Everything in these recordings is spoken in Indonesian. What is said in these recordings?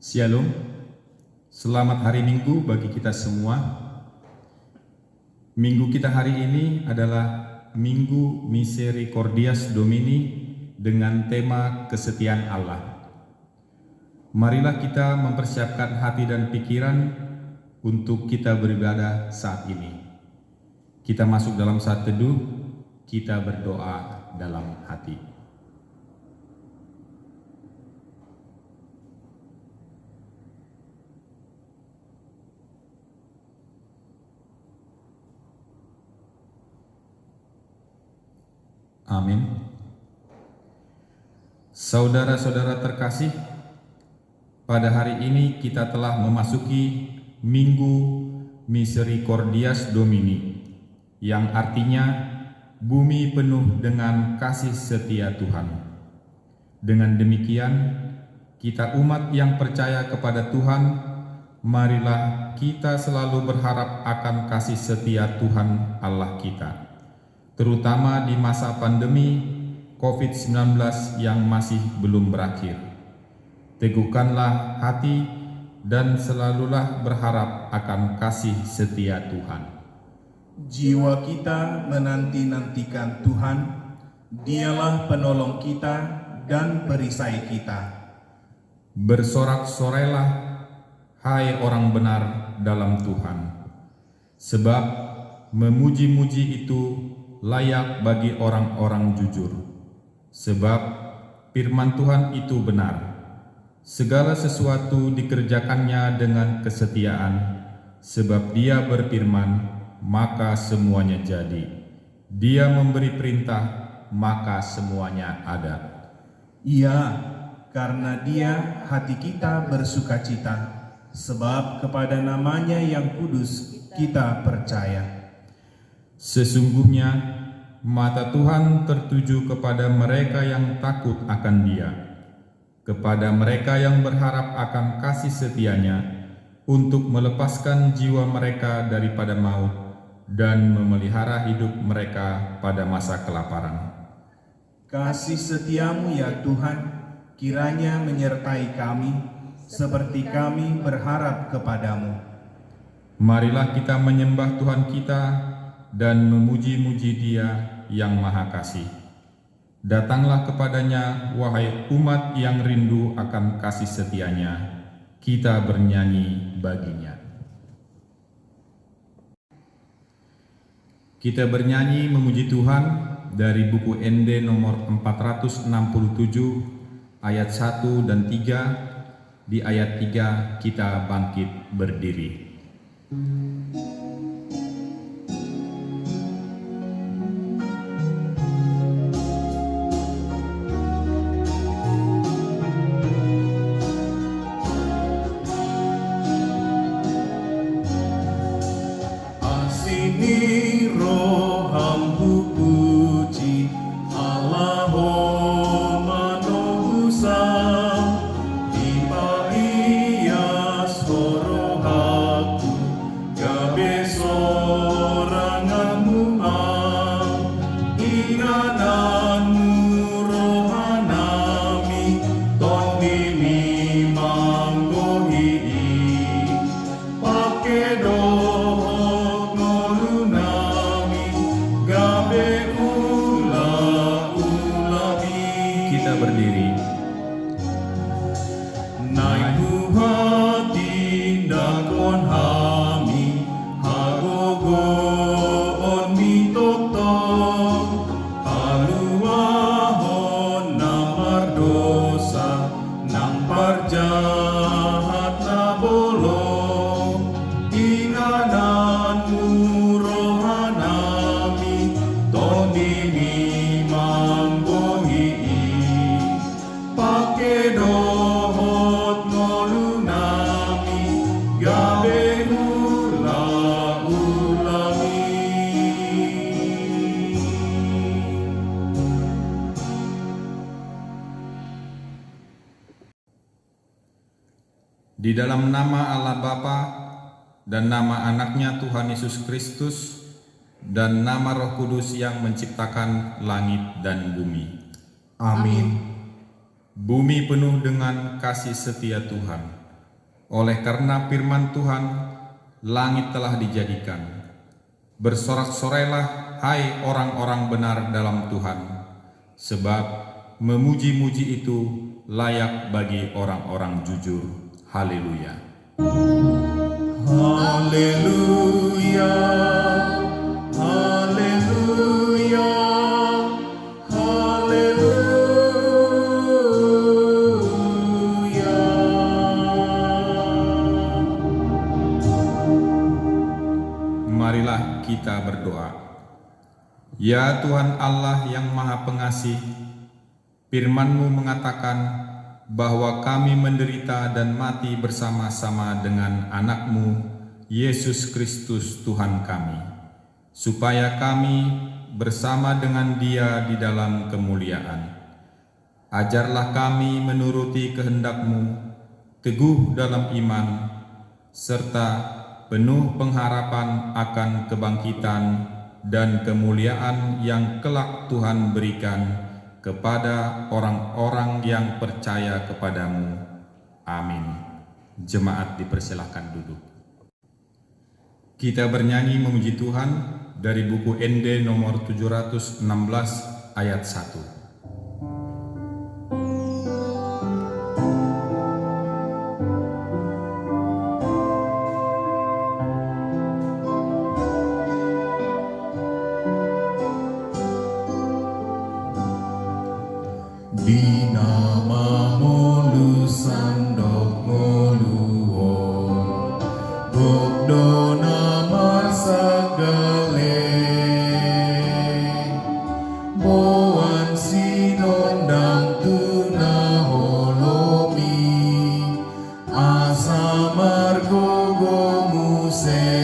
Shalom, selamat hari Minggu bagi kita semua. Minggu kita hari ini adalah Minggu Misericordias Domini dengan tema kesetiaan Allah. Marilah kita mempersiapkan hati dan pikiran untuk kita beribadah saat ini. Kita masuk dalam saat teduh, kita berdoa dalam hati. Amin. Saudara-saudara terkasih, pada hari ini kita telah memasuki Minggu Misericordias Domini, yang artinya bumi penuh dengan kasih setia Tuhan. Dengan demikian, kita umat yang percaya kepada Tuhan, marilah kita selalu berharap akan kasih setia Tuhan Allah kita, terutama di masa pandemi COVID-19 yang masih belum berakhir. Teguhkanlah hati dan selalulah berharap akan kasih setia Tuhan. Jiwa kita menanti-nantikan Tuhan, Dialah penolong kita dan perisai kita. Bersorak-sorailah, hai orang benar dalam Tuhan, sebab memuji-muji itu layak bagi orang-orang jujur. Sebab firman Tuhan itu benar. Segala sesuatu dikerjakannya dengan kesetiaan. Sebab Dia berfirman, maka semuanya jadi. Dia memberi perintah, maka semuanya ada. Iya, karena Dia hati kita bersukacita, sebab kepada namanya yang kudus kita percaya. Sesungguhnya mata Tuhan tertuju kepada mereka yang takut akan Dia, kepada mereka yang berharap akan kasih setianya, untuk melepaskan jiwa mereka daripada maut dan memelihara hidup mereka pada masa kelaparan. Kasih setiamu ya Tuhan, kiranya menyertai kami, seperti kami berharap kepadamu. Marilah kita menyembah Tuhan kita dan memuji-muji Dia yang Maha Kasih. Datanglah kepadanya, wahai umat yang rindu akan kasih setianya, kita bernyanyi baginya. Kita bernyanyi memuji Tuhan dari buku ND nomor 467 ayat 1 dan 3. Di ayat 3 kita bangkit berdiri. Kita berdiri. Naik hati dakon hami, hagogo on mitoktok, haluahon nampar dosa, nampar jahat na bolong, ingananmu rohanami, tondimi manggohi, pake dohot ngolunami, gabe ula-ulami. Di dalam nama Allah Bapa dan nama anaknya Tuhan Yesus Kristus dan nama Roh Kudus yang menciptakan langit dan bumi. Amin. Bumi penuh dengan kasih setia Tuhan. Oleh karena firman Tuhan, langit telah dijadikan. Bersorak-sorailah, hai orang-orang benar dalam Tuhan, sebab memuji-muji itu layak bagi orang-orang jujur. Haleluya. Haleluya, haleluya, haleluya. Marilah kita berdoa. Ya Tuhan Allah yang Maha Pengasih, firman-Mu mengatakan bahwa kami menderita dan mati bersama-sama dengan anak-Mu, Yesus Kristus Tuhan kami, supaya kami bersama dengan Dia di dalam kemuliaan. Ajarlah kami menuruti kehendak-Mu, teguh dalam iman, serta penuh pengharapan akan kebangkitan dan kemuliaan yang kelak Tuhan berikan kepada orang-orang yang percaya kepadamu. Amin. Jemaat dipersilahkan duduk. Kita bernyanyi memuji Tuhan dari buku ND nomor 716 ayat 1. Di namamu lusandok ngoluo, gokdo namar sagale, boan sinondang tuna holomi, asamar gogo muse.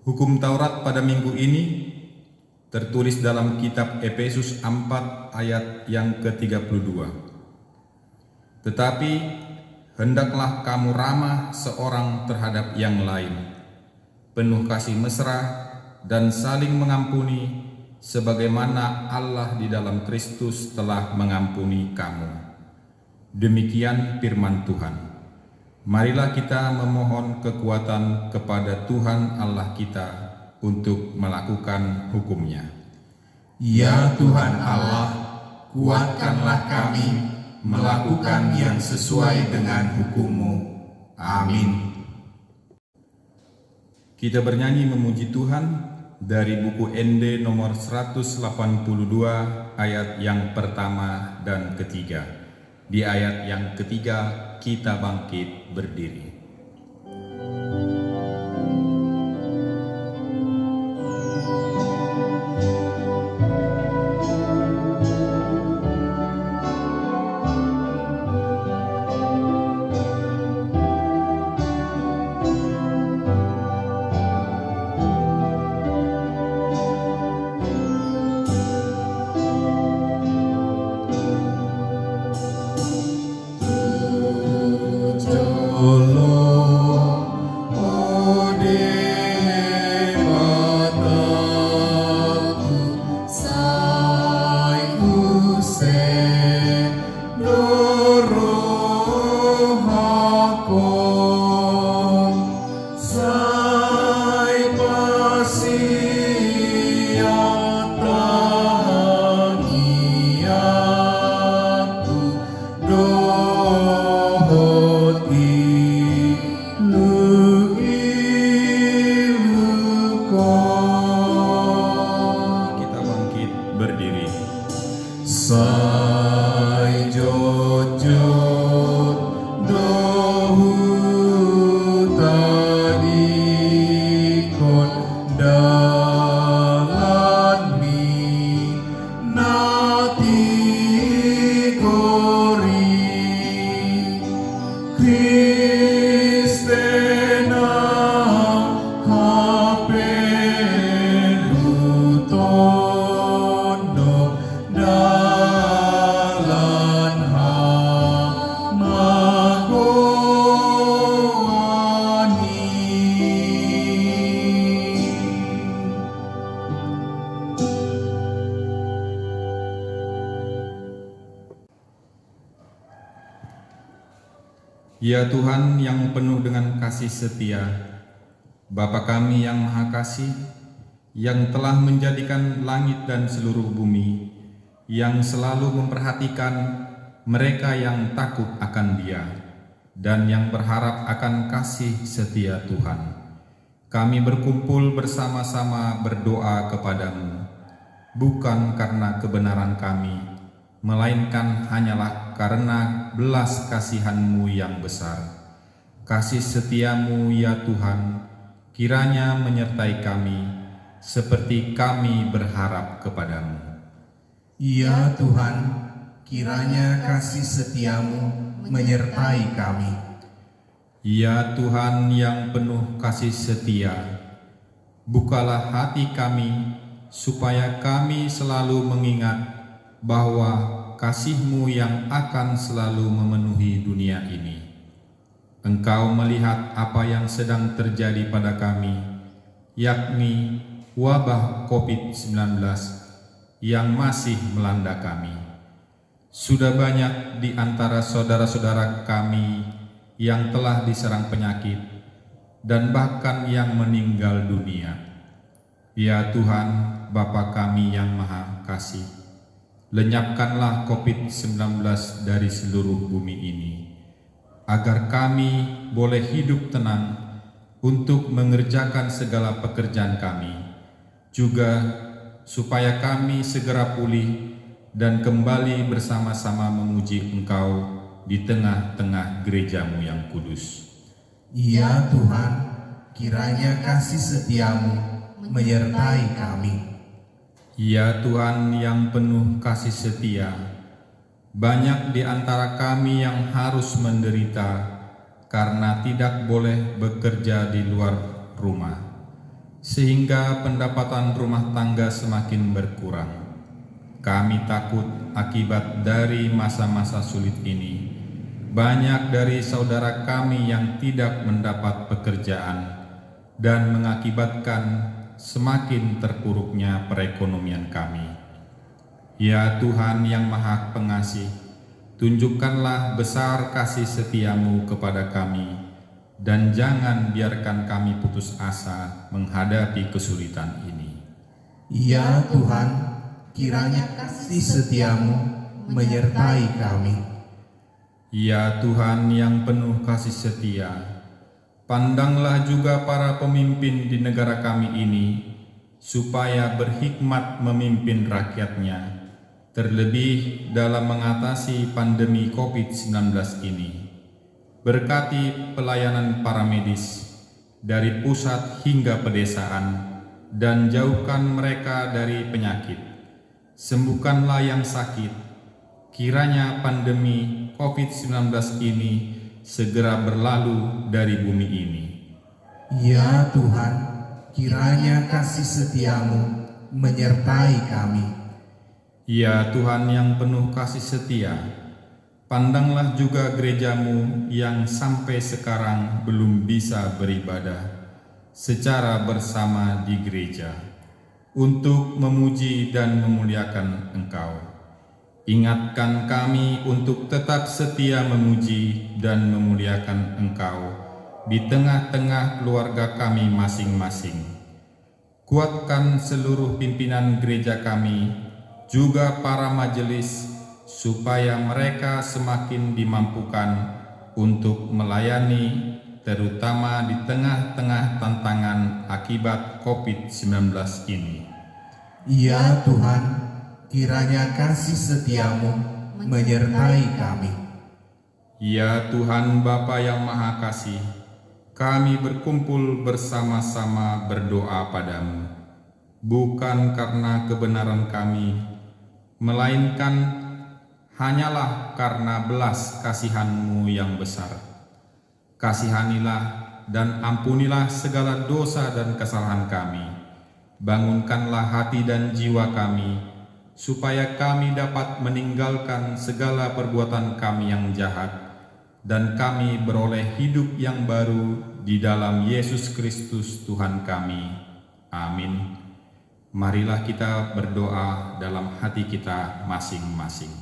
Hukum Taurat pada minggu ini tertulis dalam kitab Efesus 4 ayat yang ke-32. Tetapi hendaklah kamu ramah seorang terhadap yang lain, penuh kasih mesra dan saling mengampuni, sebagaimana Allah di dalam Kristus telah mengampuni kamu. Demikian firman Tuhan. Marilah kita memohon kekuatan kepada Tuhan Allah kita untuk melakukan hukum-Nya. Ya Tuhan Allah, kuatkanlah kami melakukan yang sesuai dengan hukum-Mu. Amin. Kita bernyanyi memuji Tuhan dari buku ND nomor 182 ayat yang pertama dan ketiga. Di ayat yang ketiga kita bangkit berdiri. Oh Lord. Ya Tuhan yang penuh dengan kasih setia, Bapa kami yang Maha Kasih, yang telah menjadikan langit dan seluruh bumi, yang selalu memperhatikan mereka yang takut akan Dia, dan yang berharap akan kasih setia Tuhan. Kami berkumpul bersama-sama berdoa kepadamu, bukan karena kebenaran kami, melainkan hanyalah karena belas kasihan-Mu yang besar. Kasih setiamu ya Tuhan, kiranya menyertai kami, seperti kami berharap kepadamu. Ya Tuhan, kiranya kasih setiamu menyertai kami. Ya Tuhan yang penuh kasih setia, bukalah hati kami, supaya kami selalu mengingat bahwa kasih-Mu yang akan selalu memenuhi dunia ini. Engkau melihat apa yang sedang terjadi pada kami, yakni wabah COVID-19 yang masih melanda kami. Sudah banyak di antara saudara-saudara kami yang telah diserang penyakit dan bahkan yang meninggal dunia. Ya Tuhan, Bapa kami yang Maha Kasih, lenyapkanlah COVID-19 dari seluruh bumi ini, agar kami boleh hidup tenang untuk mengerjakan segala pekerjaan kami, juga supaya kami segera pulih dan kembali bersama-sama memuji Engkau di tengah-tengah gereja-Mu yang kudus. Ya Tuhan, kiranya kasih setiamu menyertai kami. Ya Tuhan yang penuh kasih setia, banyak di antara kami yang harus menderita karena tidak boleh bekerja di luar rumah, sehingga pendapatan rumah tangga semakin berkurang. Kami takut akibat dari masa-masa sulit ini, banyak dari saudara kami yang tidak mendapat pekerjaan dan mengakibatkan semakin terpuruknya perekonomian kami. Ya Tuhan yang Maha Pengasih, tunjukkanlah besar kasih setiamu kepada kami, dan jangan biarkan kami putus asa menghadapi kesulitan ini. Ya Tuhan, kiranya kasih setiamu menyertai kami. Ya Tuhan yang penuh kasih setia, pandanglah juga para pemimpin di negara kami ini, supaya berhikmat memimpin rakyatnya, terlebih dalam mengatasi pandemi COVID-19 ini. Berkati pelayanan para medis dari pusat hingga pedesaan, dan jauhkan mereka dari penyakit. Sembuhkanlah yang sakit, kiranya pandemi COVID-19 ini segera berlalu dari bumi ini. Ya Tuhan, kiranya kasih setiamu menyertai kami. Ya Tuhan yang penuh kasih setia, pandanglah juga gereja-Mu yang sampai sekarang belum bisa beribadah secara bersama di gereja untuk memuji dan memuliakan Engkau. Ingatkan kami untuk tetap setia memuji dan memuliakan Engkau di tengah-tengah keluarga kami masing-masing. Kuatkan seluruh pimpinan gereja kami, juga para majelis, supaya mereka semakin dimampukan untuk melayani, terutama di tengah-tengah tantangan akibat COVID-19 ini. Ya Tuhan, kiranya kasih setiamu menyertai kami. Ya Tuhan Bapa yang Maha Kasih, kami berkumpul bersama-sama berdoa padamu, bukan karena kebenaran kami, melainkan hanyalah karena belas kasihan-Mu yang besar. Kasihanilah dan ampunilah segala dosa dan kesalahan kami. Bangunkanlah hati dan jiwa kami, supaya kami dapat meninggalkan segala perbuatan kami yang jahat, dan kami beroleh hidup yang baru di dalam Yesus Kristus Tuhan kami. Amin. Marilah kita berdoa dalam hati kita masing-masing.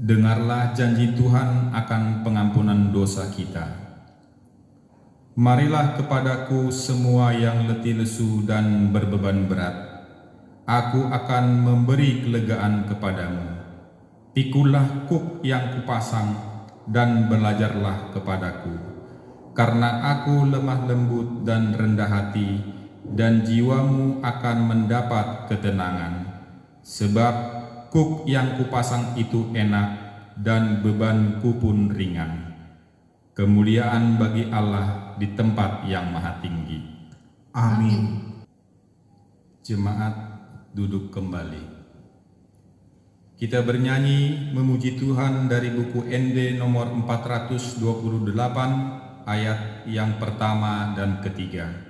dengarlah janji Tuhan akan pengampunan dosa kita. Marilah kepadaku semua yang letih lesu dan berbeban berat, aku akan memberi kelegaan kepadamu. Pikulah kuk yang kupasang dan belajarlah kepadaku, karena aku lemah lembut dan rendah hati, dan jiwamu akan mendapat ketenangan. Sebab kuk yang kupasang itu enak dan bebanku pun ringan. Kemuliaan bagi Allah di tempat yang maha tinggi. Amin. Jemaat duduk kembali. Kita bernyanyi memuji Tuhan dari buku ND nomor 428 ayat yang pertama dan ketiga.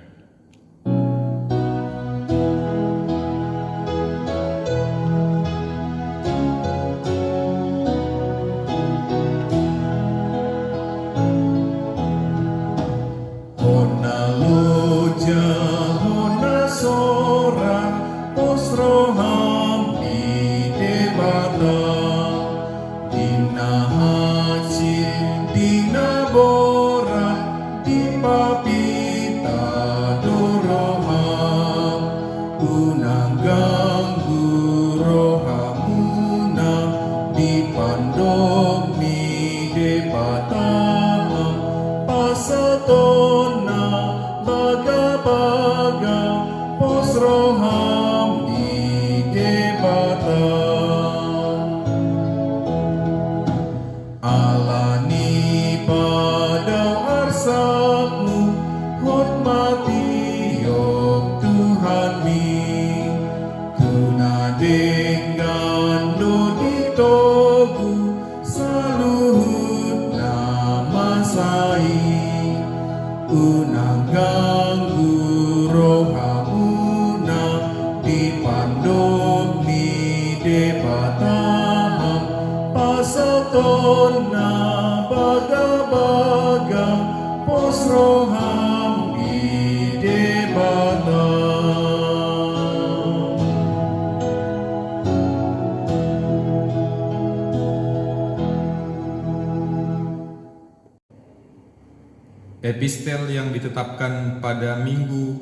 Epistel yang ditetapkan pada Minggu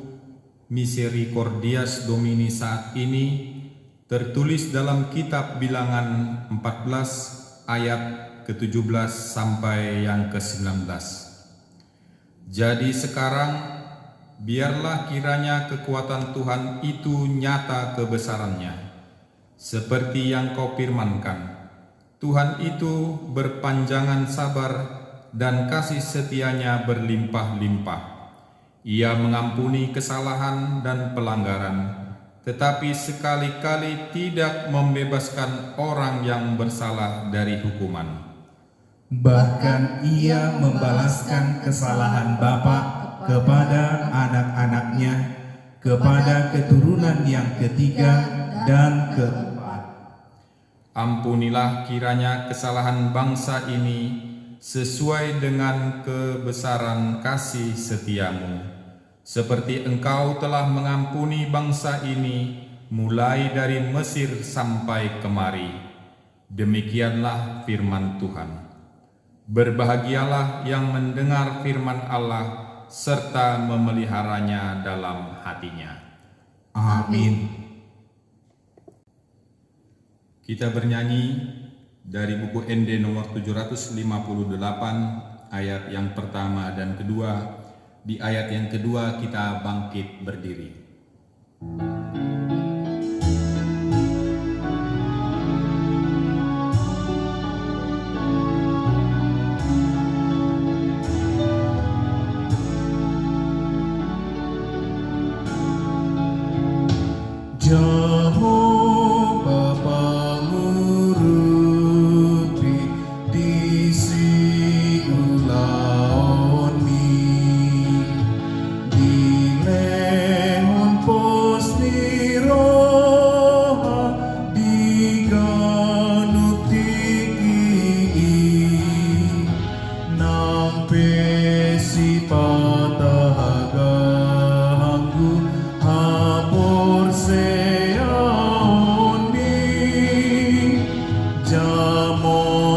Misericordias Domini saat ini tertulis dalam kitab Bilangan 14 ayat ke-17 sampai yang ke-19. Jadi sekarang biarlah kiranya kekuatan Tuhan itu nyata kebesarannya, seperti yang kau firmankan. Tuhan itu berpanjangan sabar dan kasih setianya berlimpah-limpah. Ia mengampuni kesalahan dan pelanggaran, tetapi sekali-kali tidak membebaskan orang yang bersalah dari hukuman. Bahkan ia membalaskan kesalahan bapa kepada anak-anaknya, kepada keturunan yang ketiga dan keempat. Ampunilah kiranya kesalahan bangsa ini sesuai dengan kebesaran kasih setiamu, seperti Engkau telah mengampuni bangsa ini mulai dari Mesir sampai kemari. Demikianlah firman Tuhan. Berbahagialah yang mendengar firman Allah serta memeliharanya dalam hatinya. Amin. Kita bernyanyi dari buku ND nomor 758 ayat yang pertama dan kedua. Di ayat yang kedua kita bangkit berdiri. Amor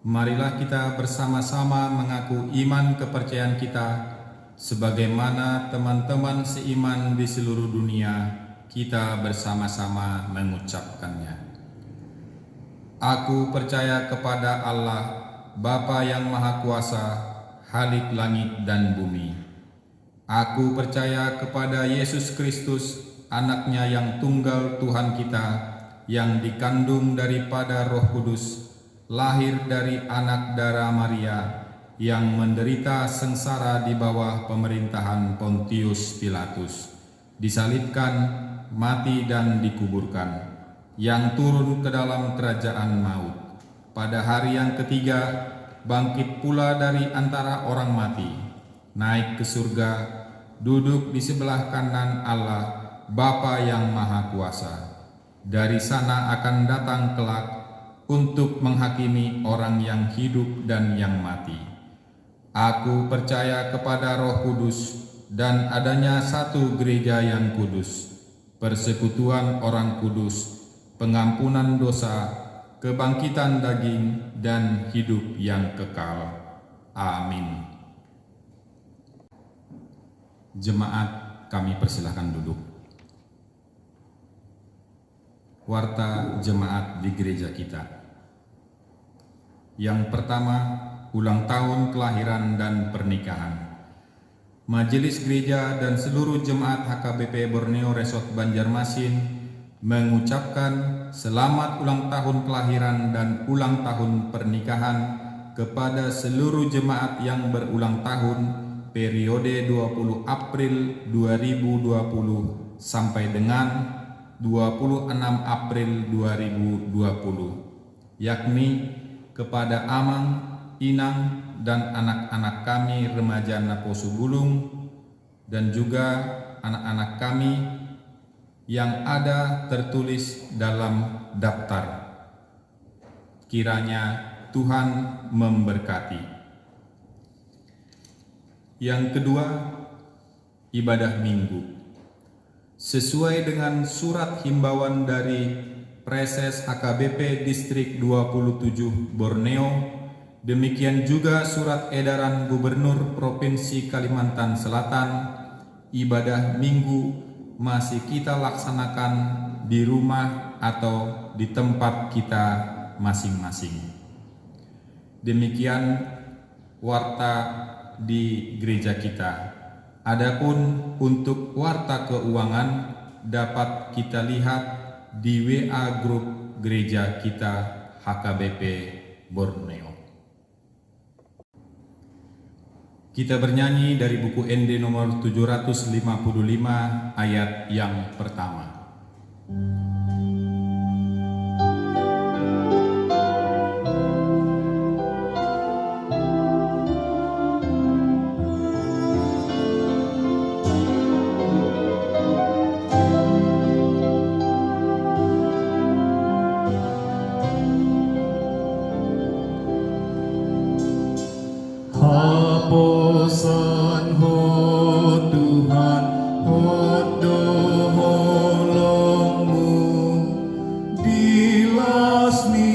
Marilah kita bersama-sama mengaku iman kepercayaan kita sebagaimana teman-teman seiman di seluruh dunia kita bersama-sama mengucapkannya. Aku percaya kepada Allah, Bapa yang Maha Kuasa, Khalik langit dan bumi. Aku percaya kepada Yesus Kristus, Anaknya yang tunggal Tuhan kita, yang dikandung daripada Roh Kudus, lahir dari anak darah Maria, yang menderita sengsara di bawah pemerintahan Pontius Pilatus, disalibkan, mati dan dikuburkan, yang turun ke dalam kerajaan maut. Pada hari yang ketiga, bangkit pula dari antara orang mati, naik ke surga, duduk di sebelah kanan Allah, Bapa yang Maha Kuasa. Dari sana akan datang kelak untuk menghakimi orang yang hidup dan yang mati. Aku percaya kepada Roh Kudus dan adanya satu gereja yang kudus, persekutuan orang kudus, pengampunan dosa, kebangkitan daging, dan hidup yang kekal. Amin. Jemaat, kami persilahkan duduk. Warta jemaat di gereja kita. Yang pertama, ulang tahun kelahiran dan pernikahan. Majelis Gereja dan seluruh jemaat HKBP Borneo Resort Banjarmasin mengucapkan selamat ulang tahun kelahiran dan ulang tahun pernikahan kepada seluruh jemaat yang berulang tahun periode 20 April 2020 sampai dengan 26 April 2020, yakni kepada Amang, Inang, dan anak-anak kami remaja Naposo Bulung, dan juga anak-anak kami yang ada tertulis dalam daftar. Kiranya Tuhan memberkati. Yang kedua, ibadah minggu. Sesuai dengan surat himbauan dari Preses HKBP Distrik 27 Borneo, demikian juga surat edaran Gubernur Provinsi Kalimantan Selatan, ibadah minggu masih kita laksanakan di rumah atau di tempat kita masing-masing. Demikian warta di gereja kita. Adapun untuk warta keuangan dapat kita lihat di WA grup gereja kita HKBP Borneo. Kita bernyanyi dari buku ND nomor 755 ayat yang pertama. Haposan ho Tuhan, hodo holongmu, dilasmi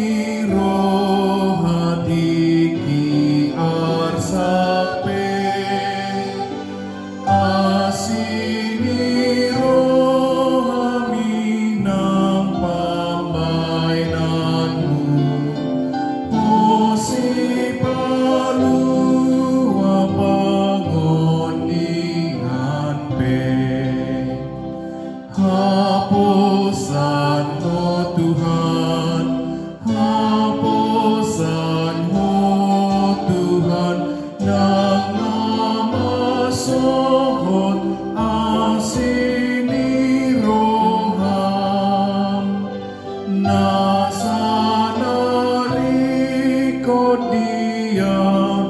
roh hadiki arsape, asini roh aminam pamainanmu, Hosi palu hapusan oh Tuhan, hapusan oh Tuhan, nang nama sohot asini roham, nasanari kodia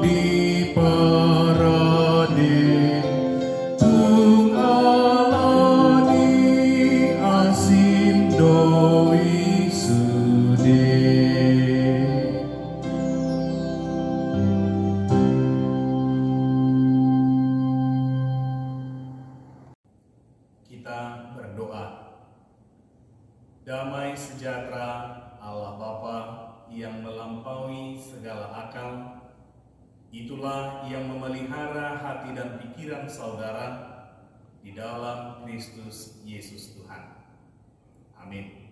di parade, kita berdoa. Damai sejahtera Allah Bapa, yang melampaui segala akal, itulah yang memelihara hati dan pikiran saudara di dalam Kristus Yesus Tuhan. Amin.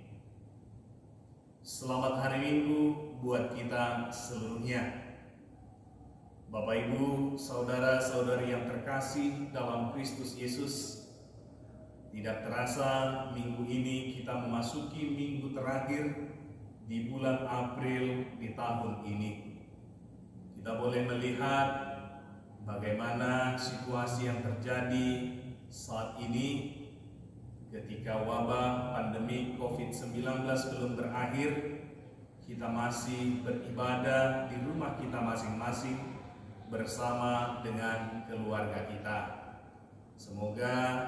Selamat hari Minggu buat kita seluruhnya. Bapak Ibu, saudara-saudari yang terkasih dalam Kristus Yesus, tidak terasa minggu ini kita memasuki minggu terakhir di bulan April di tahun ini. Kita boleh melihat bagaimana situasi yang terjadi saat ini ketika wabah pandemi COVID-19 belum berakhir. Kita masih beribadah di rumah kita masing-masing bersama dengan keluarga kita. Semoga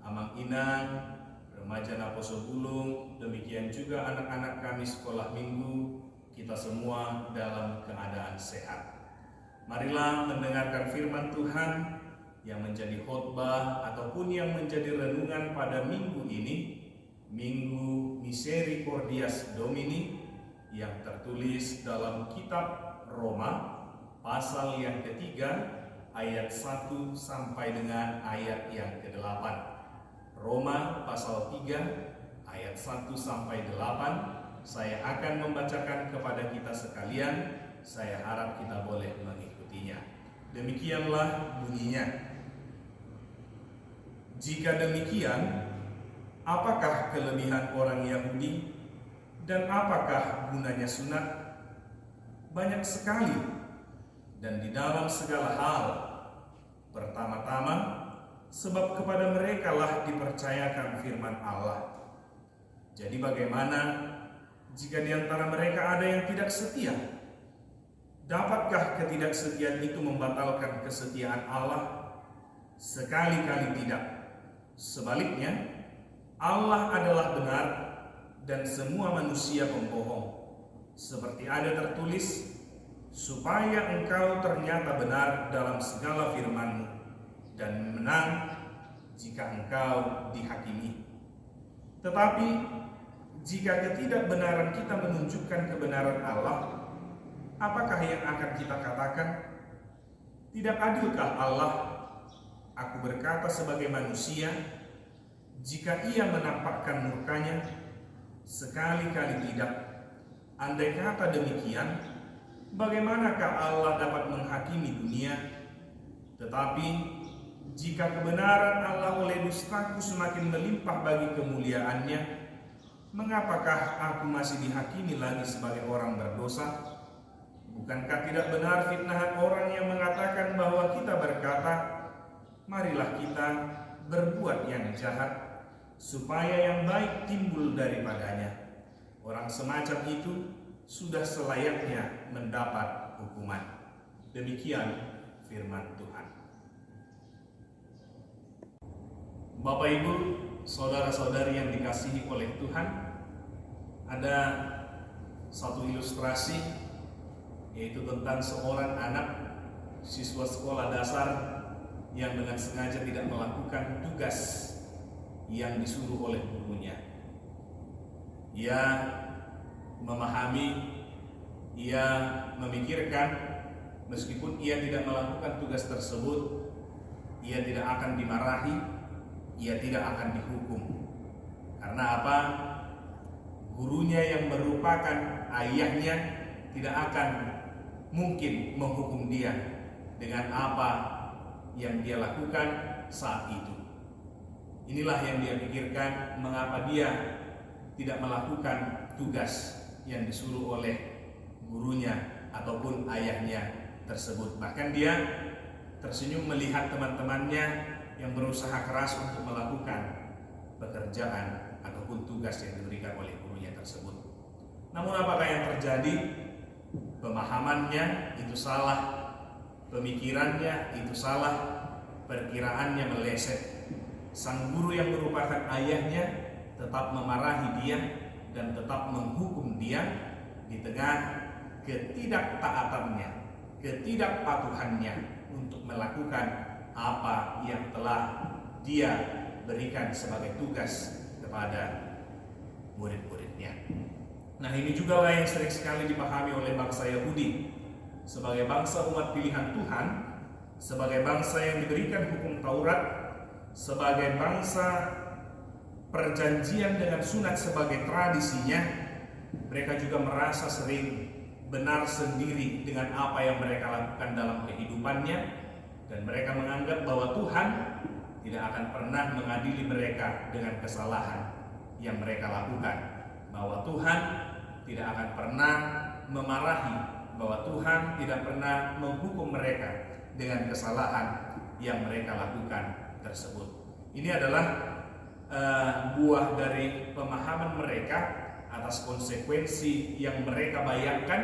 Amang Inang, Remaja Naposo Bulung, demikian juga anak-anak kami sekolah minggu, kita semua dalam keadaan sehat. Marilah mendengarkan firman Tuhan yang menjadi khotbah ataupun yang menjadi renungan pada minggu ini, Minggu Misericordias Domini, yang tertulis dalam kitab Roma pasal yang ketiga ayat 1 sampai dengan ayat yang ke-8. Roma pasal 3 ayat 1 sampai 8. Saya akan membacakan kepada kita sekalian. Saya harap kita boleh mengikutinya. Demikianlah bunyinya. Jika demikian, apakah kelebihan orang Yahudi dan apakah gunanya sunat? Banyak sekali. Dan di dalam segala hal, pertama-tama, sebab kepada mereka lah dipercayakan firman Allah. Jadi bagaimana jika di antara mereka ada yang tidak setia? Dapatkah ketidaksetiaan itu membatalkan kesetiaan Allah? Sekali-kali tidak. Sebaliknya, Allah adalah benar dan semua manusia pembohong. Seperti ada tertulis, supaya engkau ternyata benar dalam segala firman-Mu dan menang jika engkau dihakimi. Tetapi jika ketidakbenaran kita menunjukkan kebenaran Allah, apakah yang akan kita katakan? Tidak adilkah Allah? Aku berkata sebagai manusia, jika Ia menampakkan murkanya? Sekali-kali tidak. Andai kata demikian, bagaimanakah Allah dapat menghakimi dunia? Tetapi jika kebenaran Allah oleh dustaku semakin melimpah bagi kemuliaannya, mengapakah aku masih dihakimi lagi sebagai orang berdosa? Bukankah tidak benar fitnahan orang yang mengatakan bahwa kita berkata, marilah kita berbuat yang jahat, supaya yang baik timbul daripadanya. Orang semacam itu sudah selayaknya mendapat hukuman. Demikian firman Tuhan. Bapak Ibu, saudara-saudari yang dikasihi oleh Tuhan, ada satu ilustrasi, yaitu tentang seorang anak siswa sekolah dasar yang dengan sengaja tidak melakukan tugas yang disuruh oleh gurunya. Ia memahami, ia memikirkan, meskipun ia tidak melakukan tugas tersebut, ia tidak akan dimarahi, ia tidak akan dihukum. Karena apa? Gurunya yang merupakan ayahnya tidak akan mungkin menghukum dia dengan apa yang dia lakukan saat itu. Inilah yang dia pikirkan, mengapa dia tidak melakukan tugas yang disuruh oleh gurunya ataupun ayahnya tersebut. Bahkan dia tersenyum melihat teman-temannya yang berusaha keras untuk melakukan pekerjaan ataupun tugas yang diberikan oleh gurunya tersebut. Namun apakah yang terjadi? Pemahamannya itu salah, pemikirannya itu salah, perkiraannya meleset. Sang guru yang merupakan ayahnya tetap memarahi dia dan tetap menghukum dia di tengah ketidaktaatannya, ketidakpatuhannya untuk melakukan apa yang telah dia berikan sebagai tugas kepada murid-muridnya. Nah, ini juga lah yang sering sekali dipahami oleh bangsa Yahudi. Sebagai bangsa umat pilihan Tuhan, sebagai bangsa yang diberikan hukum Taurat, sebagai bangsa perjanjian dengan sunat sebagai tradisinya, mereka juga merasa sering benar sendiri dengan apa yang mereka lakukan dalam kehidupannya, dan mereka menganggap bahwa Tuhan tidak akan pernah mengadili mereka dengan kesalahan yang mereka lakukan, bahwa Tuhan tidak akan pernah memarahi, bahwa Tuhan tidak pernah menghukum mereka dengan kesalahan yang mereka lakukan tersebut. Ini adalah buah dari pemahaman mereka atas konsekuensi yang mereka bayangkan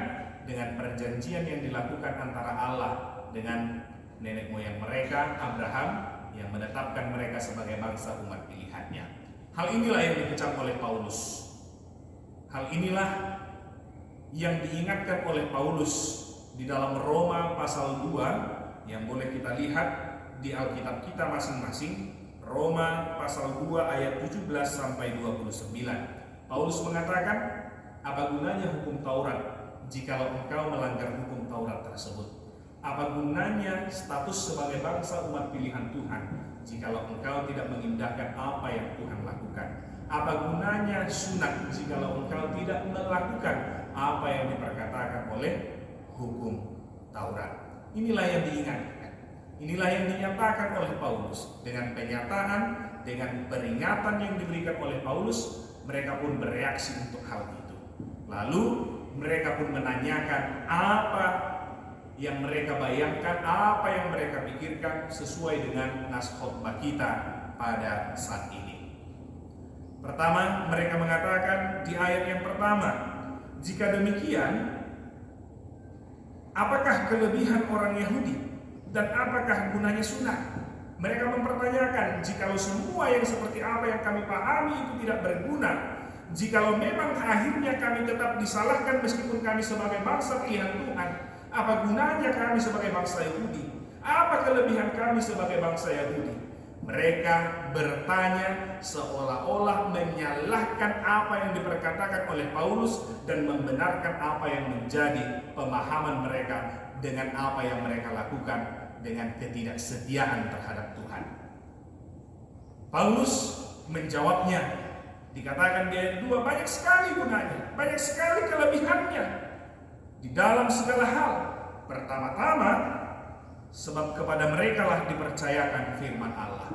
dengan perjanjian yang dilakukan antara Allah dengan nenek moyang mereka, Abraham, yang menetapkan mereka sebagai bangsa umat pilihannya. Hal inilah yang dikecam oleh Paulus. Hal inilah yang diingatkan oleh Paulus di dalam Roma pasal 2 yang boleh kita lihat di Alkitab kita masing-masing. Roma pasal 2 ayat 17 sampai 29. Paulus mengatakan, apa gunanya hukum Taurat jikalau engkau melanggar hukum Taurat tersebut? Apa gunanya status sebagai bangsa umat pilihan Tuhan jikalau engkau tidak mengindahkan apa yang Tuhan lakukan? Apa gunanya sunat jikalau engkau tidak melakukan apa yang diperkatakan oleh hukum Taurat? Inilah yang diingatkan. Inilah yang dinyatakan oleh Paulus. Dengan penyataan, dengan peringatan yang diberikan oleh Paulus, mereka pun bereaksi untuk hal itu. Lalu mereka pun menanyakan apa yang mereka bayangkan, apa yang mereka pikirkan sesuai dengan nas khotbah kita pada saat ini. Pertama, mereka mengatakan di ayat yang pertama, jika demikian, apakah kelebihan orang Yahudi dan apakah gunanya sunat? Mereka mempertanyakan, jikalau semua yang seperti apa yang kami pahami itu tidak berguna, jikalau memang akhirnya kami tetap disalahkan meskipun kami sebagai bangsa pilihan Tuhan, apa gunanya kami sebagai bangsa Yahudi? Apa kelebihan kami sebagai bangsa Yahudi? Mereka bertanya seolah-olah menyalahkan apa yang diperkatakan oleh Paulus dan membenarkan apa yang menjadi pemahaman mereka dengan apa yang mereka lakukan dengan ketidaksetiaan terhadap Tuhan. Paulus menjawabnya, dikatakan di ayat 2, banyak sekali gunanya, banyak sekali kelebihannya di dalam segala hal. Pertama-tama, sebab kepada mereka lah dipercayakan firman Allah.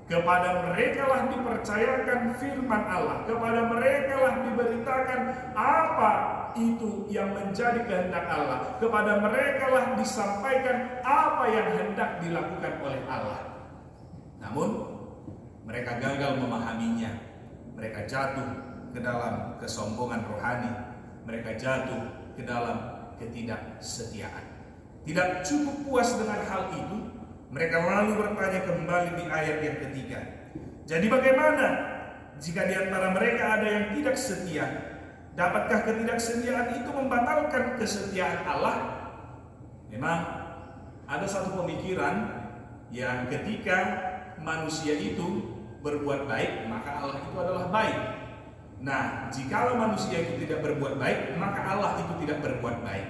Kepada mereka lah dipercayakan firman Allah. Kepada mereka lah diberitakan apa itu yang menjadi kehendak Allah. Kepada mereka lah disampaikan apa yang hendak dilakukan oleh Allah. Namun mereka gagal memahaminya. Mereka jatuh ke dalam kesombongan rohani. Mereka jatuh ke dalam ketidaksetiaan. Tidak cukup puas dengan hal itu, mereka lalu bertanya kembali di ayat yang ketiga. Jadi bagaimana jika di antara mereka ada yang tidak setia? Dapatkah ketidaksetiaan itu membatalkan kesetiaan Allah? Memang ada satu pemikiran yang ketika manusia itu berbuat baik, maka Allah itu adalah baik. Nah, jikalau manusia itu tidak berbuat baik, maka Allah itu tidak berbuat baik.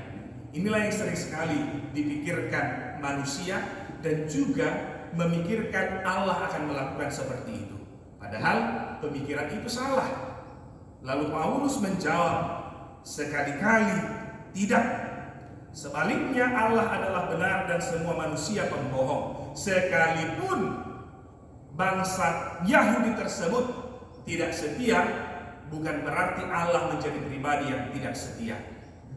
Inilah yang sering sekali dipikirkan manusia dan juga memikirkan Allah akan melakukan seperti itu. Padahal pemikiran itu salah. Lalu Paulus menjawab, sekali-kali tidak. Sebaliknya Allah adalah benar dan semua manusia pembohong. Sekalipun bangsa Yahudi tersebut tidak setia, bukan berarti Allah menjadi pribadi yang tidak setia.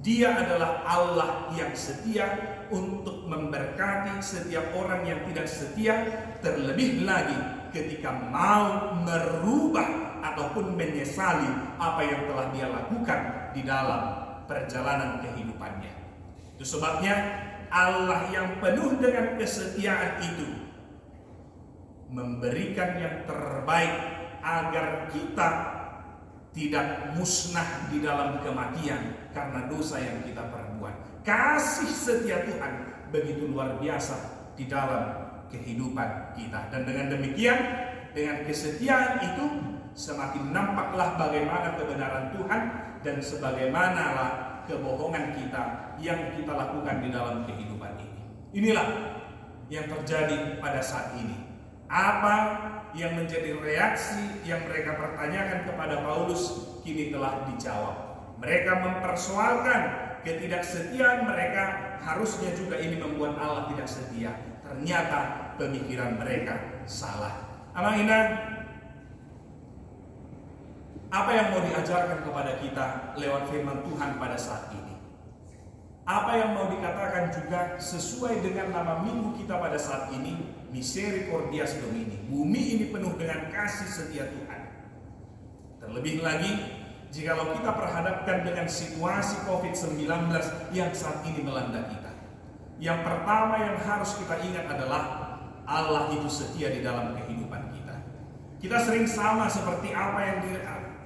Dia adalah Allah yang setia untuk memberkati setiap orang yang tidak setia, terlebih lagi ketika mau merubah ataupun menyesali apa yang telah dia lakukan di dalam perjalanan kehidupannya. Itu sebabnya Allah yang penuh dengan kesetiaan itu memberikan yang terbaik agar kita tidak musnah di dalam kematian karena dosa yang kita perbuat. Kasih setia Tuhan begitu luar biasa di dalam kehidupan kita. Dan dengan demikian, dengan kesetiaan itu, semakin nampaklah bagaimana kebenaran Tuhan dan sebagaimanalah kebohongan kita yang kita lakukan di dalam kehidupan ini. Inilah yang terjadi pada saat ini. Apa yang menjadi reaksi yang mereka pertanyakan kepada Paulus kini telah dijawab. Mereka mempersoalkan ketidaksetiaan mereka, harusnya juga ini membuat Allah tidak setia. Ternyata pemikiran mereka salah. Amang Inang, apa yang mau diajarkan kepada kita lewat firman Tuhan pada saat ini? Apa yang mau dikatakan juga sesuai dengan nama minggu kita pada saat ini, Misericordias Domini. Bumi ini penuh dengan kasih setia Tuhan. Terlebih lagi, jikalau kita perhadapkan dengan situasi COVID-19 yang saat ini melanda kita. Yang pertama yang harus kita ingat adalah Allah itu setia di dalam kehidupan kita. Kita sering sama seperti apa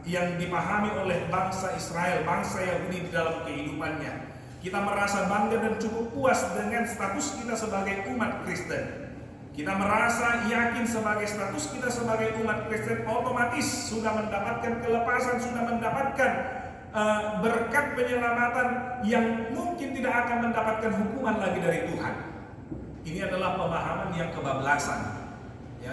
yang dipahami oleh bangsa Israel, bangsa Yahudi di dalam kehidupannya. Kita merasa bangga dan cukup puas dengan status kita sebagai umat Kristen. Kita merasa yakin sebagai status kita sebagai umat Kristen otomatis sudah mendapatkan kelepasan, sudah mendapatkan berkat penyelamatan yang mungkin tidak akan mendapatkan hukuman lagi dari Tuhan. Ini adalah pemahaman yang kebablasan. Ya.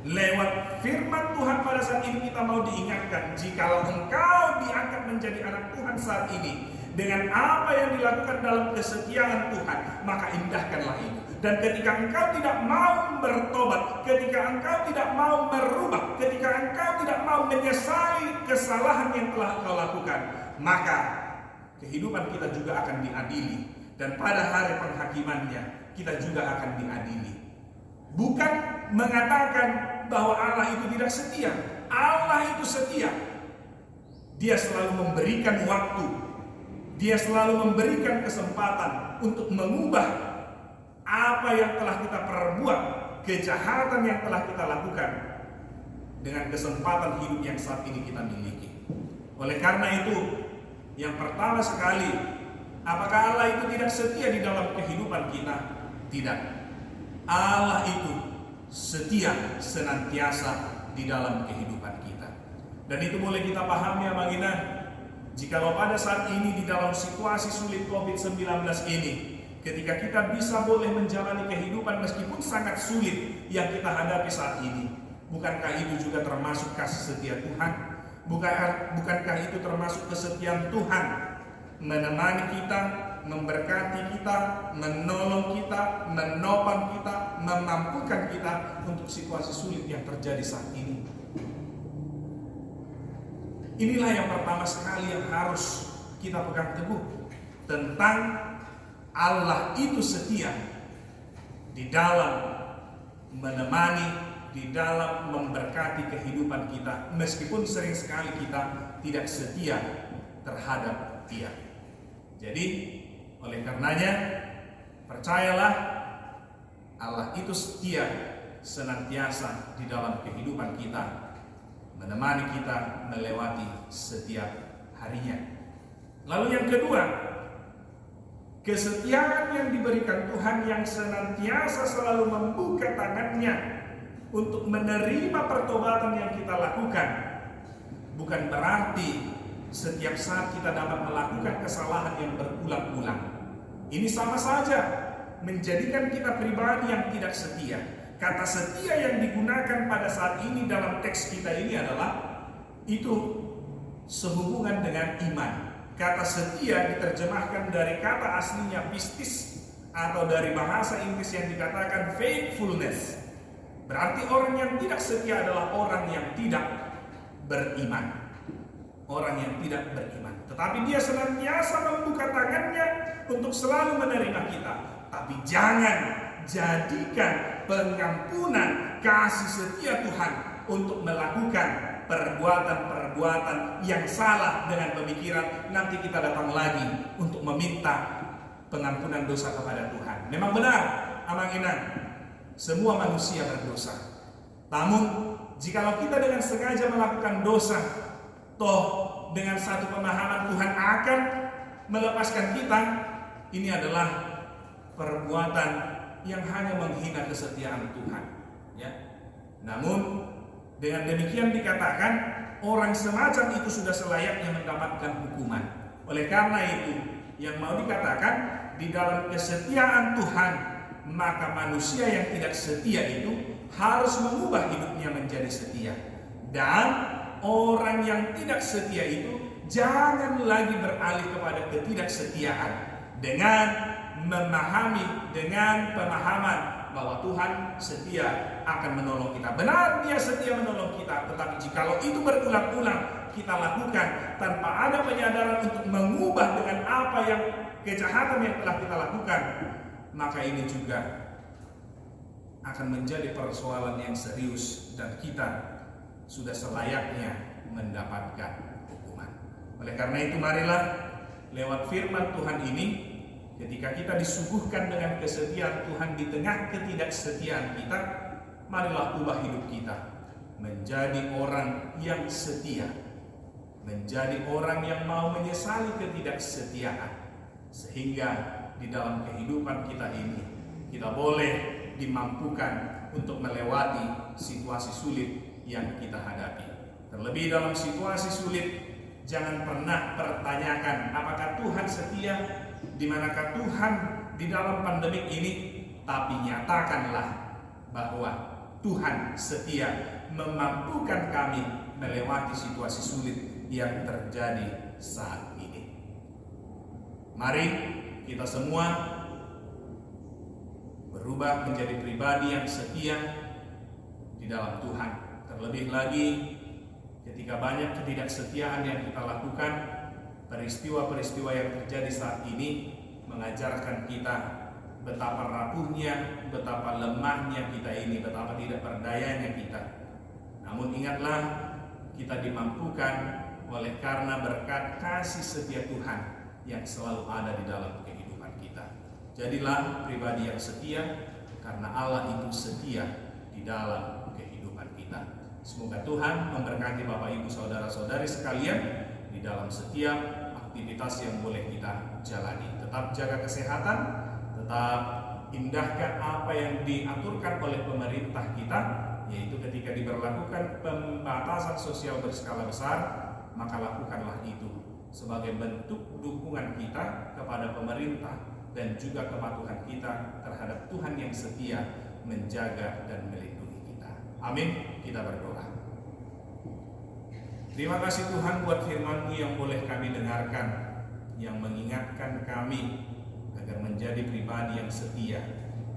Lewat firman Tuhan pada saat ini kita mau diingatkan, jikalau engkau diangkat menjadi anak Tuhan saat ini, dengan apa yang dilakukan dalam kesetiaan Tuhan, maka indahkanlah itu. Dan ketika engkau tidak mau bertobat, ketika engkau tidak mau berubah, ketika engkau tidak mau menyesali kesalahan yang telah engkau lakukan, maka kehidupan kita juga akan diadili. Dan pada hari penghakimannya, kita juga akan diadili. Bukan mengatakan bahwa Allah itu tidak setia. Allah itu setia. Dia selalu memberikan waktu. Dia selalu memberikan kesempatan untuk mengubah apa yang telah kita perbuat, kejahatan yang telah kita lakukan, dengan kesempatan hidup yang saat ini kita miliki. Oleh karena itu, yang pertama sekali, apakah Allah itu tidak setia di dalam kehidupan kita? Tidak. Allah itu setia senantiasa di dalam kehidupan kita. Dan itu boleh kita pahami, Amagina. Jikalau pada saat ini di dalam situasi sulit COVID-19 ini, ketika kita bisa boleh menjalani kehidupan meskipun sangat sulit yang kita hadapi saat ini, bukankah itu juga termasuk kasih setia Tuhan? Bukankah itu termasuk kesetiaan Tuhan menemani kita, memberkati kita, menolong kita, menopang kita, memampukan kita untuk situasi sulit yang terjadi saat ini? Inilah yang pertama sekali yang harus kita pegang teguh, tentang Allah itu setia di dalam menemani, di dalam memberkati kehidupan kita, meskipun sering sekali kita tidak setia terhadap Dia. Jadi oleh karenanya, percayalah Allah itu setia senantiasa di dalam kehidupan kita, menemani kita melewati setiap harinya. Lalu yang kedua, kesetiaan yang diberikan Tuhan yang senantiasa selalu membuka tangannya untuk menerima pertobatan yang kita lakukan. Bukan berarti setiap saat kita dapat melakukan kesalahan yang berulang-ulang. Ini sama saja menjadikan kita pribadi yang tidak setia. Kata setia yang digunakan pada saat ini dalam teks kita ini adalah itu sehubungan dengan iman. Kata setia diterjemahkan dari kata aslinya pistis, atau dari bahasa Inggris yang dikatakan faithfulness. Berarti orang yang tidak setia adalah orang yang tidak beriman. Orang yang tidak beriman. Tetapi dia senantiasa membuka tangannya untuk selalu menerima kita. Tapi jangan jadikan pengampunan kasih setia Tuhan untuk melakukan perbuatan-perbuatan yang salah dengan pemikiran nanti kita datang lagi untuk meminta pengampunan dosa kepada Tuhan. Memang benar, Amang Inang, semua manusia berdosa. Namun jikalau kita dengan sengaja melakukan dosa, toh dengan satu pemahaman Tuhan akan melepaskan kita, ini adalah perbuatan yang hanya menghina kesetiaan Tuhan, ya. Namun Dengan demikian dikatakan orang semacam itu sudah selayaknya mendapatkan hukuman. Oleh karena itu yang mau dikatakan di dalam kesetiaan Tuhan, maka manusia yang tidak setia itu harus mengubah hidupnya menjadi setia. Dan orang yang tidak setia itu jangan lagi beralih kepada ketidaksetiaan dengan memahami, dengan pemahaman bahwa Tuhan setia akan menolong kita. Benar, Dia setia menolong kita, tetapi jikalau itu berulang-ulang kita lakukan tanpa ada penyadaran untuk mengubah dengan apa yang kejahatan yang telah kita lakukan, maka ini juga akan menjadi persoalan yang serius dan kita sudah selayaknya mendapatkan hukuman. Oleh karena itu marilah lewat firman Tuhan ini, ketika kita disuguhkan dengan kesetiaan Tuhan di tengah ketidaksetiaan kita, marilah ubah hidup kita menjadi orang yang setia, menjadi orang yang mau menyesali ketidaksetiaan, sehingga di dalam kehidupan kita ini kita boleh dimampukan untuk melewati situasi sulit yang kita hadapi. Terlebih dalam situasi sulit, jangan pernah pertanyakan apakah Tuhan setia, di manakah Tuhan di dalam pandemik ini, tapi nyatakanlah bahwa Tuhan setia memampukan kami melewati situasi sulit yang terjadi saat ini. Mari kita semua berubah menjadi pribadi yang setia di dalam Tuhan. Terlebih lagi ketika banyak ketidaksetiaan yang kita lakukan, peristiwa-peristiwa yang terjadi saat ini mengajarkan kita betapa rapuhnya, betapa lemahnya kita ini, betapa tidak berdayanya kita. Namun ingatlah, kita dimampukan oleh karena berkat kasih setia Tuhan yang selalu ada di dalam kehidupan kita. Jadilah pribadi yang setia, karena Allah itu setia di dalam kehidupan kita. Semoga Tuhan memberkati Bapak Ibu Saudara-saudari sekalian di dalam setiap aktivitas yang boleh kita jalani. Tetap jaga kesehatan, tetap indahkan apa yang diaturkan oleh pemerintah kita, yaitu ketika diberlakukan pembatasan sosial berskala besar, maka lakukanlah itu sebagai bentuk dukungan kita kepada pemerintah dan juga kepatuhan kita terhadap Tuhan yang setia menjaga dan melindungi kita. Amin. Kita berdoa. Terima kasih Tuhan buat firman-Mu yang boleh kami dengarkan, yang mengingatkan kami agar menjadi pribadi yang setia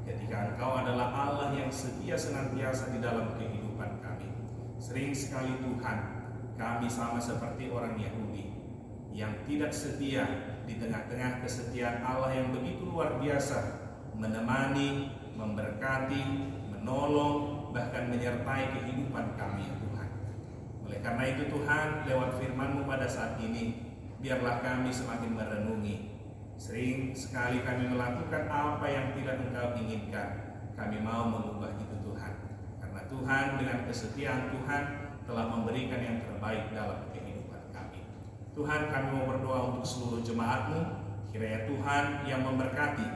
ketika Engkau adalah Allah yang setia senantiasa di dalam kehidupan kami. Sering sekali Tuhan, kami sama seperti orang Yahudi yang tidak setia di tengah-tengah kesetiaan Allah yang begitu luar biasa, menemani, memberkati, menolong, bahkan menyertai kehidupan kami ya Tuhan. Oleh karena itu Tuhan, lewat firman-Mu pada saat ini, biarlah kami semakin merenungi. Sering sekali kami melakukan apa yang tidak Engkau inginkan. Kami mau mengubah itu Tuhan, karena Tuhan dengan kesetiaan Tuhan telah memberikan yang terbaik dalam kehidupan kami. Tuhan, kami mau berdoa untuk seluruh jemaat-Mu, kiranya Tuhan yang memberkati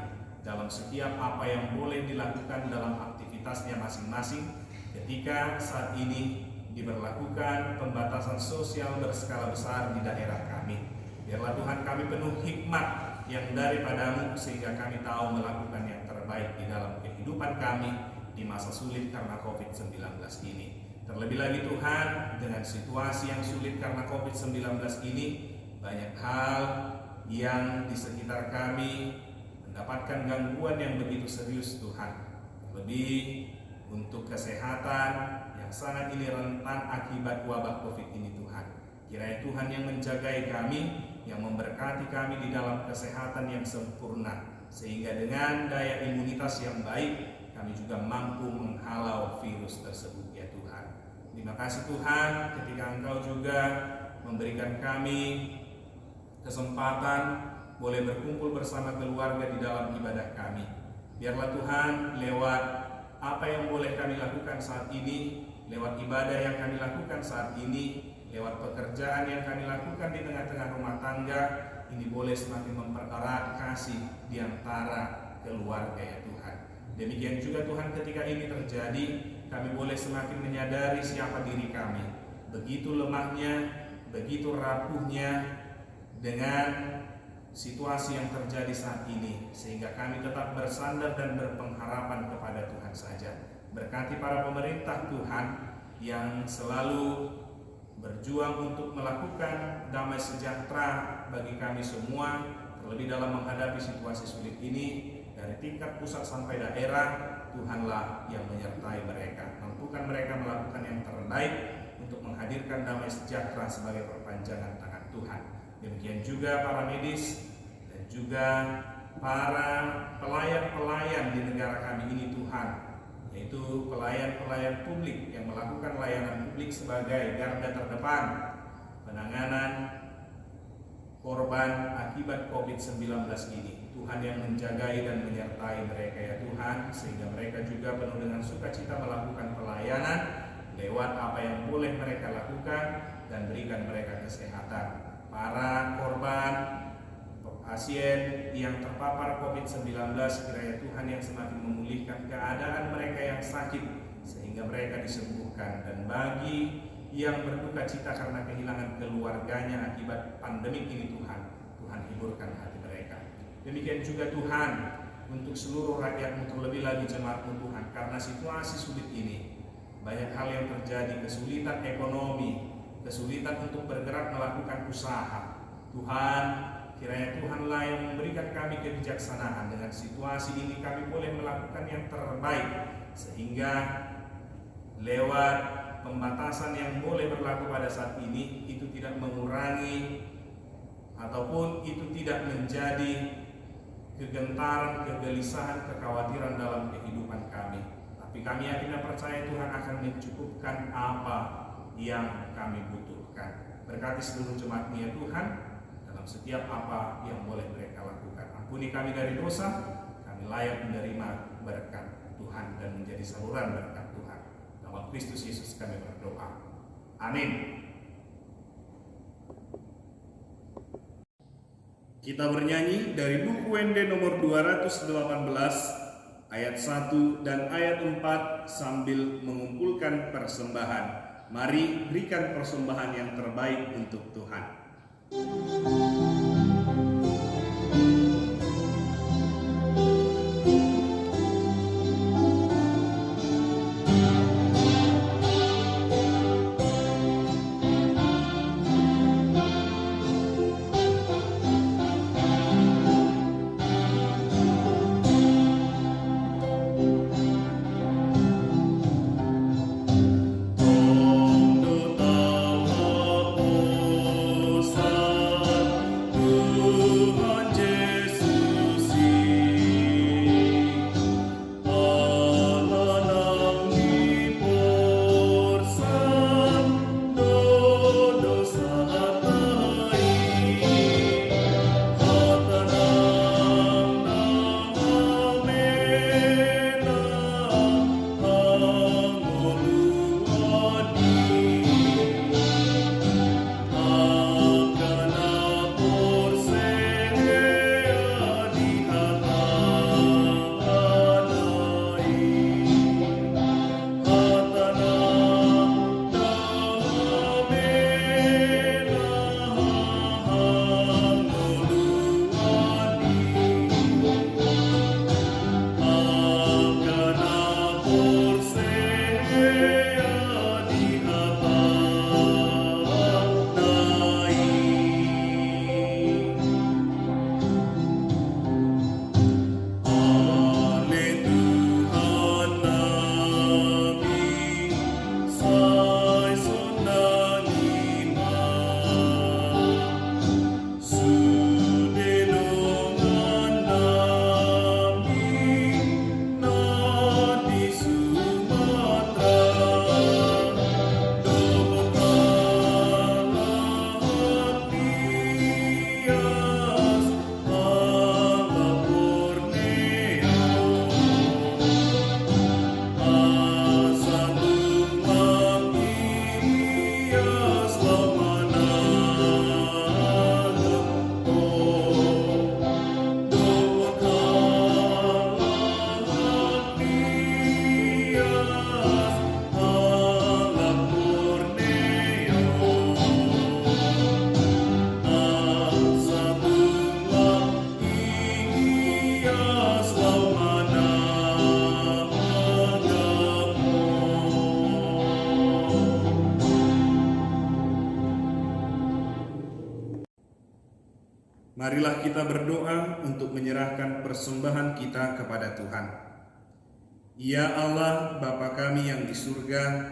dalam setiap apa yang boleh dilakukan dalam aktivitasnya masing-masing ketika saat ini diberlakukan pembatasan sosial berskala besar di daerah kami. Biarlah Tuhan kami penuh hikmat yang daripada-Mu sehingga kami tahu melakukan yang terbaik di dalam kehidupan kami di masa sulit karena COVID-19 ini. Terlebih lagi Tuhan, dengan situasi yang sulit karena COVID-19 ini, banyak hal yang di sekitar kami mendapatkan gangguan yang begitu serius Tuhan. Lebih untuk kesehatan yang sangat ini rentan akibat wabah COVID ini Tuhan. Kiranya Tuhan yang menjagai kami, yang memberkati kami di dalam kesehatan yang sempurna, sehingga dengan daya imunitas yang baik, kami juga mampu menghalau virus tersebut ya Tuhan. Terima kasih Tuhan ketika Engkau juga memberikan kami kesempatan boleh berkumpul bersama keluarga di dalam ibadah kami. Biarlah Tuhan lewat apa yang boleh kami lakukan saat ini, lewat ibadah yang kami lakukan saat ini, lewat pekerjaan yang kami lakukan di tengah-tengah rumah tangga, ini boleh semakin mempererat kasih di antara keluarga ya Tuhan. Demikian juga Tuhan ketika ini terjadi, kami boleh semakin menyadari siapa diri kami. Begitu lemahnya, begitu rapuhnya dengan situasi yang terjadi saat ini, sehingga kami tetap bersandar dan berpengharapan kepada Tuhan saja. Berkati para pemerintah Tuhan yang selalu berjuang untuk melakukan damai sejahtera bagi kami semua, terlebih dalam menghadapi situasi sulit ini. Dari tingkat pusat sampai daerah, Tuhanlah yang menyertai mereka. Mampukan mereka melakukan yang terbaik untuk menghadirkan damai sejahtera sebagai perpanjangan tangan Tuhan. Demikian juga para medis dan juga para pelayan-pelayan di negara kami ini Tuhan, yaitu pelayan-pelayan publik yang melakukan layanan publik sebagai garda terdepan penanganan korban akibat COVID-19 ini. Tuhan yang menjagai dan menyertai mereka ya Tuhan, sehingga mereka juga penuh dengan sukacita melakukan pelayanan lewat apa yang boleh mereka lakukan, dan berikan mereka kesehatan. Para korban pasien yang terpapar COVID-19, kiranya Tuhan yang semakin memulihkan keadaan mereka yang sakit sehingga mereka disembuhkan. Dan bagi yang berduka cita karena kehilangan keluarganya akibat pandemik ini Tuhan hiburkan hati mereka. Demikian juga Tuhan untuk seluruh rakyat-Mu, terlebih lagi jemaat-Mu Tuhan, karena situasi sulit ini banyak hal yang terjadi, kesulitan ekonomi, kesulitan untuk bergerak melakukan usaha. Tuhan, kiranya Tuhanlah yang memberikan kami kebijaksanaan. Dengan situasi ini kami boleh melakukan yang terbaik, sehingga lewat pembatasan yang boleh berlaku pada saat ini itu tidak mengurangi ataupun itu tidak menjadi kegentaran, kegelisahan, kekhawatiran dalam kehidupan kami. Tapi kami yakin dan percaya Tuhan akan mencukupkan apa yang kami butuhkan. Berkati seluruh jemaat-Mu ya Tuhan dalam setiap apa yang boleh mereka lakukan. Ampuni kami dari dosa, kami layak menerima berkat Tuhan dan menjadi saluran berkat Tuhan. Dalam Kristus Yesus kami berdoa. Amin. Kita bernyanyi dari buku Wende nomor 218 ayat 1 dan ayat 4 sambil mengumpulkan persembahan. Mari berikan persembahan yang terbaik untuk Tuhan. Tondo tawa pusat Marilah kita berdoa untuk menyerahkan persembahan kita kepada Tuhan. Ya Allah, Bapa kami yang di surga,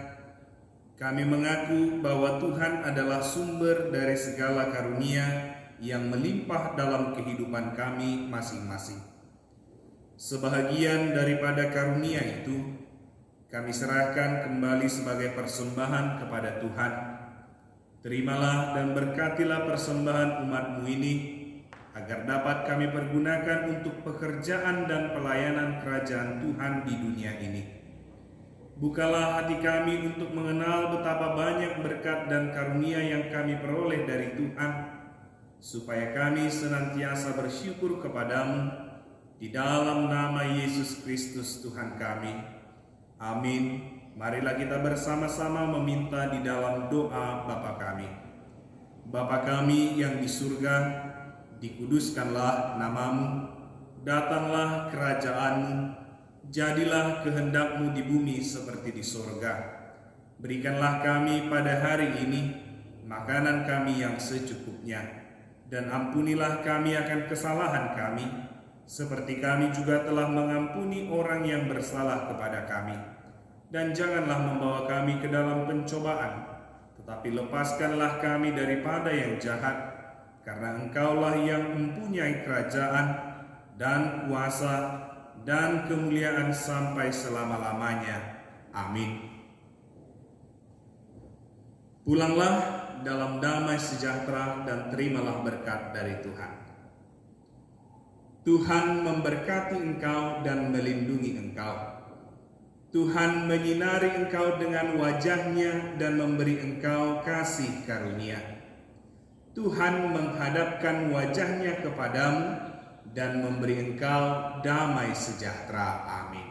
kami mengaku bahwa Tuhan adalah sumber dari segala karunia yang melimpah dalam kehidupan kami masing-masing. Sebahagian daripada karunia itu, kami serahkan kembali sebagai persembahan kepada Tuhan. Terimalah dan berkatilah persembahan umat-Mu ini, agar dapat kami pergunakan untuk pekerjaan dan pelayanan kerajaan Tuhan di dunia ini. Bukalah hati kami untuk mengenal betapa banyak berkat dan karunia yang kami peroleh dari Tuhan, supaya kami senantiasa bersyukur kepadamu di dalam nama Yesus Kristus Tuhan kami. Amin. Marilah kita bersama-sama meminta di dalam doa Bapa kami. Bapa kami yang di surga, dikuduskanlah namamu, datanglah kerajaanmu, jadilah kehendak-Mu di bumi seperti di sorga. Berikanlah kami pada hari ini makanan kami yang secukupnya, dan ampunilah kami akan kesalahan kami, seperti kami juga telah mengampuni orang yang bersalah kepada kami. Dan janganlah membawa kami ke dalam pencobaan, tetapi lepaskanlah kami daripada yang jahat, karena Engkaulah yang mempunyai kerajaan dan kuasa dan kemuliaan sampai selama-lamanya. Amin. Pulanglah dalam damai sejahtera dan terimalah berkat dari Tuhan. Tuhan memberkati engkau dan melindungi engkau. Tuhan menyinari engkau dengan wajah-Nya dan memberi engkau kasih karunia. Tuhan menghadapkan wajah-Nya kepadamu dan memberi engkau damai sejahtera. Amin.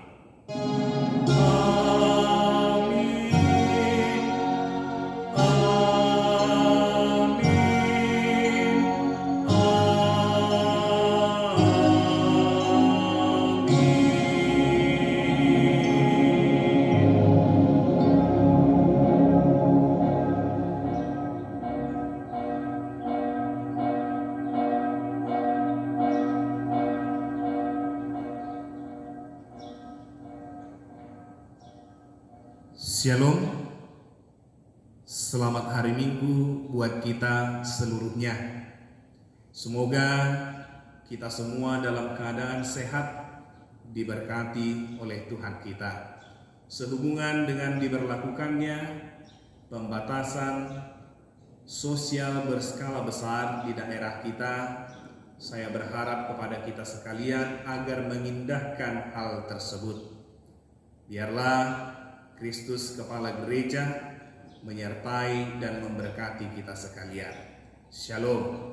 Shalom, selamat hari Minggu buat kita seluruhnya. Semoga kita semua dalam keadaan sehat, diberkati oleh Tuhan kita. Sehubungan dengan diberlakukannya pembatasan sosial berskala besar di daerah kita, saya berharap kepada kita sekalian agar mengindahkan hal tersebut. Biarlah Kristus Kepala Gereja menyertai dan memberkati kita sekalian. Shalom.